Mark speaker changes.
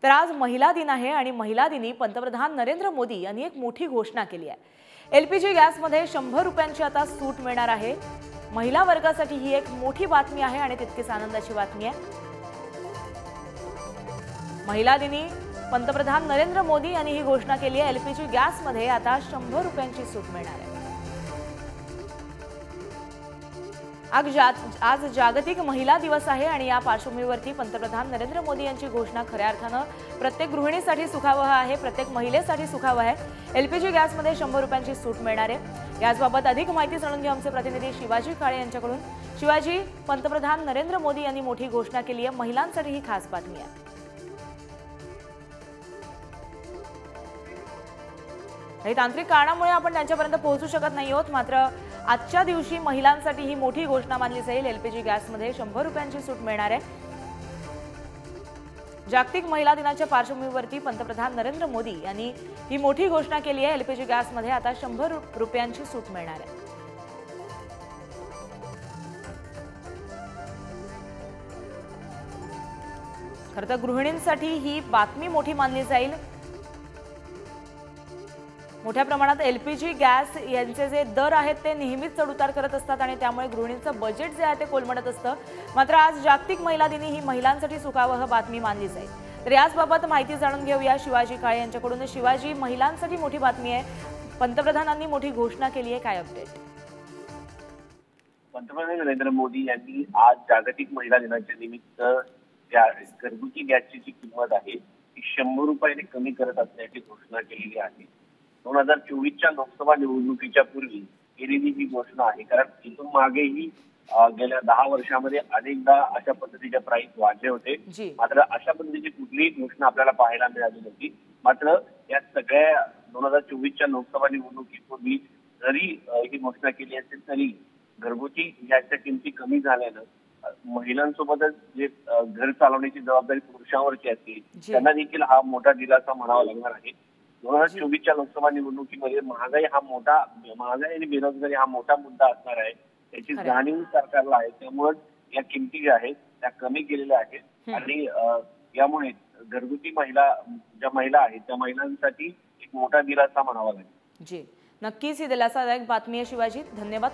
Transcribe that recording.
Speaker 1: तर आज महिला दिन आहे आणि महिला दिनी पंतप्रधान नरेंद्र मोदी यांनी एक मोठी घोषणा केली आहे। एलपीजी गॅसमध्ये 100 रुपयांची आता सूट मिळणार आहे। महिला वर्गासाठी ही एक मोठी बातमी आहे आणि तितकीच आनंदाची बातमी आहे। महिला दिनी पंतप्रधान नरेंद्र मोदी यांनी ही घोषणा केली आहे। एलपीजी गॅसमध्ये आता 100 रुपयांची सूट मिळणार आहे। आज जागतिक महिला दिवस आहे आणि या पार्श्वभूमीवरती पंतप्रधान नरेंद्र मोदी यांची घोषणा खऱ्या अर्थानं प्रत्येक गृहिणीसाठी सुखावह आहे, प्रत्येक महिलेसाठी सुखावह आहे। एलपीजी गॅसमध्ये 100 रुपयांची सूट मिळणार आहे। याबाबत अधिक माहिती जाणून घेऊ आमचे प्रतिनिधी शिवाजी काळे यांच्याकडून। शिवाजी, पंतप्रधान नरेंद्र मोदी यांनी मोठी घोषणा केली आहे, महिलांसाठी ही खास बातमी आहे। काही तांत्रिक कारणामुळे आपण त्यांच्यापर्यंत पोहोचू शकत नाही आहोत, मात्र आजच्या दिवशी महिलांसाठी ही मोठी घोषणा मानली जाईल। एलपीजी गॅसमध्ये 100 रुपयांची सूट मिळणार आहे। जागतिक महिला दिनाच्या पार्श्वभूमीवरती पंतप्रधान नरेंद्र मोदी यांनी ही मोठी घोषणा केली आहे। एलपीजी गॅसमध्ये आता 100 रुपयांची सूट मिळणार आहे। खरं तर गृहिणींसाठी ही बातमी मोठी मानली जाईल। मोठ्या प्रमाणात एलपीजी गॅस यांचे जे दर आहेत ते नेहमीच चढउतार करत असतात आणि त्यामुळे गृहिणींचं बजेट जे आहे ते कोलमडत असतं। मात्र आज जागतिक महिला दिनी ही महिलांसाठी सुखावह बातमी मानली जाईल। तर याबाबत माहिती जाणून घेऊया शिवाजी काळे यांच्याकडून। शिवाजी, महिलांसाठी मोठी बातमी आहे, पंतप्रधानांनी मोठी घोषणा केली आहे, काय अपडेट?
Speaker 2: पंतप्रधान नरेंद्र मोदी यांनी आज जागतिक महिला दिनाच्या निमित्त घरगुती गॅसची जी किंमत आहे ती 100 रुपयाने कमी करत असल्याची घोषणा केलेली आहे। 2024च्या लोकसभा निवडणुकीच्या पूर्वी केलेली ही घोषणा आहे, कारण इथून मागेही गेल्या 10 वर्षांमध्ये अनेकदा अशा पद्धतीचे प्राइस वाढले होते, मात्र अशा पद्धतीची कुठलीही घोषणा आपल्याला पाहायला मिळाली नव्हती। मात्र या सगळ्या 2024च्या लोकसभा निवडणुकीपूर्वी जरी ही घोषणा केली असेल तरी घरगुती गॅसच्या किमती कमी झाल्यानं महिलांसोबतच जे घर चालवण्याची जबाबदारी पुरुषांवरची असते त्यांना देखील हा मोठा दिलासा म्हणावा लागणार आहे। 2024च्या लोकसभा निवडणुकीमध्ये महागाई आणि बेरोजगारी हा मोठा मुद्दा असणार आहे, त्याची जाणीव सरकारला आहे। त्यामुळे या किमती ज्या आहेत त्या कमी केलेल्या आहेत आणि यामुळे घरगुती ज्या महिला आहेत त्या महिलांसाठी एक मोठा दिलासा म्हणावा लागेल।
Speaker 1: जी, नक्कीच ही दिलासादायक बातमी आहे शिवाजी, धन्यवाद।